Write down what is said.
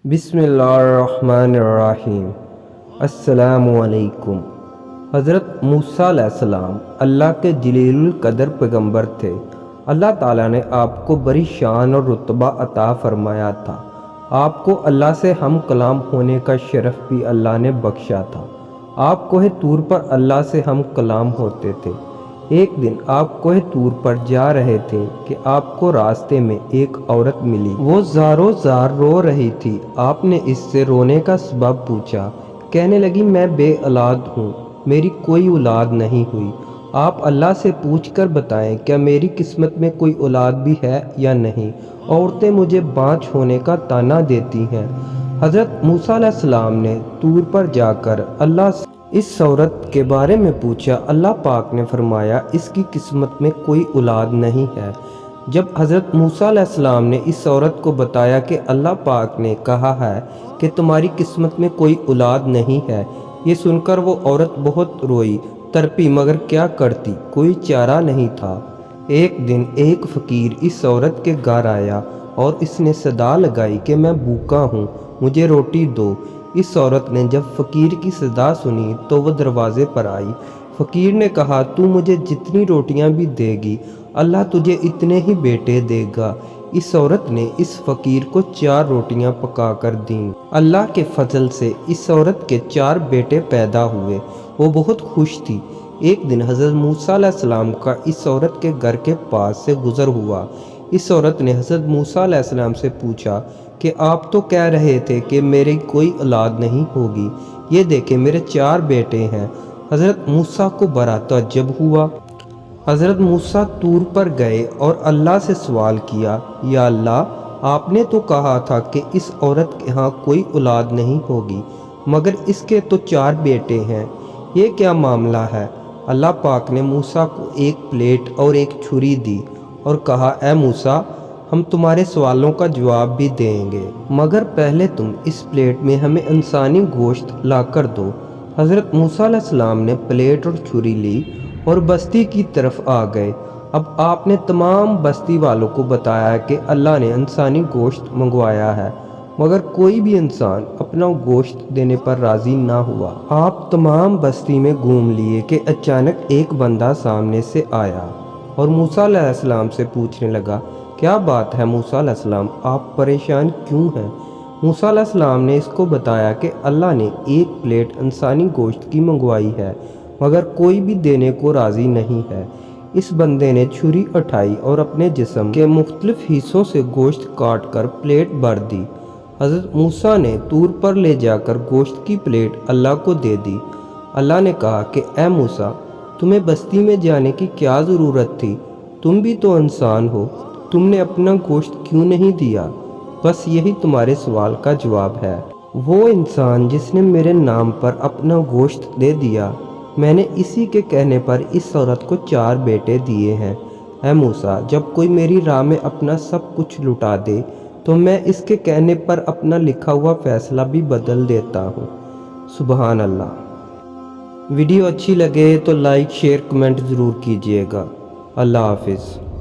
बिस्मिल्लाहिर्रहमानिर्रहीम। अस्सलामुअलैकुम। हज़रत मूसा अलैहिस्सलाम अल्लाह के जलीलुल कदर पैगंबर थे। अल्लाह ताला ने आपको बड़ी शान और रुतबा अता फरमाया था। आपको अल्लाह से हम कलाम होने का शरफ़ भी अल्लाह ने बख्शा था। आप कोहे तूर पर अल्लाह से हम कलाम होते थे। एक दिन आप कोहे तूर पर जा रहे थे कि आपको रास्ते में एक औरत मिली। वो ज़ारो ज़ार रो रही थी। आपने इससे रोने का सबब पूछा। कहने लगी, मैं बे औलाद हूँ, मेरी कोई औलाद नहीं हुई। आप अल्लाह से पूछकर बताएं, क्या मेरी किस्मत में कोई औलाद भी है या नहीं। औरतें मुझे बाँझ होने का ताना देती हैं। हज़रत मूसा अलैहिस्सलाम ने तूर पर जाकर अल्लाह से इस औरत के बारे में पूछा। अल्लाह पाक ने फरमाया, इसकी किस्मत में कोई औलाद नहीं है। जब हज़रत मूसा अलैहिस्सलाम ने इस औरत को बताया कि अल्लाह पाक ने कहा है कि तुम्हारी किस्मत में कोई औलाद नहीं है, ये सुनकर वो औरत बहुत रोई तड़पी, मगर क्या करती, कोई चारा नहीं था। एक दिन एक फ़कीर इस औरत के घर आया और इसने सदा लगाई कि मैं भूखा हूँ, मुझे रोटी दो। इस औरत ने जब फ़कीर की सदा सुनी तो वह दरवाज़े पर आई। फ़कीर ने कहा, तू मुझे जितनी रोटियां भी देगी, अल्लाह तुझे इतने ही बेटे देगा। इस औरत ने इस फ़कीर को 4 रोटियां पका कर दीं। अल्लाह के फजल से इस औरत के 4 बेटे पैदा हुए। वो बहुत खुश थी। एक दिन हज़रत मूसा अलैहिस्सलाम का इस औरत के घर के पास से गुज़र हुआ। इस औरत ने हज़रत मूसा अलैहिस्सलाम से पूछा कि आप तो कह रहे थे कि मेरी कोई औलाद नहीं होगी, ये देखें मेरे 4 बेटे हैं। हज़रत मूसा को बड़ा तअज्जुब हुआ। हज़रत मूसा तूर पर गए और अल्लाह से सवाल किया, या अल्लाह, आपने तो कहा था कि इस औरत के यहाँ कोई औलाद नहीं होगी, मगर इसके तो 4 बेटे हैं, ये क्या मामला है। अल्लाह पाक ने मूसा को एक प्लेट और एक छुरी दी और कहा, ए मूसा, हम तुम्हारे सवालों का जवाब भी देंगे, मगर पहले तुम इस प्लेट में हमें इंसानी गोश्त ला कर दो। हज़रत मूसा अलैहिस्सलाम ने प्लेट और छुरी ली और बस्ती की तरफ आ गए। अब आपने तमाम बस्ती वालों को बताया कि अल्लाह ने इंसानी गोश्त मंगवाया है, मगर कोई भी इंसान अपना गोश्त देने पर राज़ी ना हुआ। आप तमाम बस्ती में घूम लिए कि अचानक एक बंदा सामने से आया और मूसा अलैहिस्सलाम से पूछने लगा, क्या बात है मूसा अलैहिस्सलाम, आप परेशान क्यों हैं। मूसा अलैहिस्सलाम ने इसको बताया कि अल्लाह ने एक प्लेट इंसानी गोश्त की मंगवाई है, मगर कोई भी देने को राज़ी नहीं है। इस बंदे ने छुरी उठाई और अपने जिस्म के मुख्तलिफ हिस्सों से गोश्त काट कर प्लेट भर दी। हज़रत मूसा ने तूर पर ले जाकर गोश्त की प्लेट अल्लाह को दे दी। अल्लाह ने कहा कि ए मूसा, तुम्हें बस्ती में जाने की क्या ज़रूरत थी, तुम भी तो इंसान हो, तुमने अपना गोश्त क्यों नहीं दिया। बस यही तुम्हारे सवाल का जवाब है। वो इंसान जिसने मेरे नाम पर अपना गोश्त दे दिया, मैंने इसी के कहने पर इस औरत को 4 बेटे दिए हैं। ऐ मूसा, जब कोई मेरी राह में अपना सब कुछ लुटा दे तो मैं इसके कहने पर अपना लिखा हुआ फ़ैसला भी बदल देता हूँ। सुबहान अल्लाह। वीडियो अच्छी लगे तो लाइक शेयर कमेंट ज़रूर कीजिएगा। अल्लाह हाफिज़।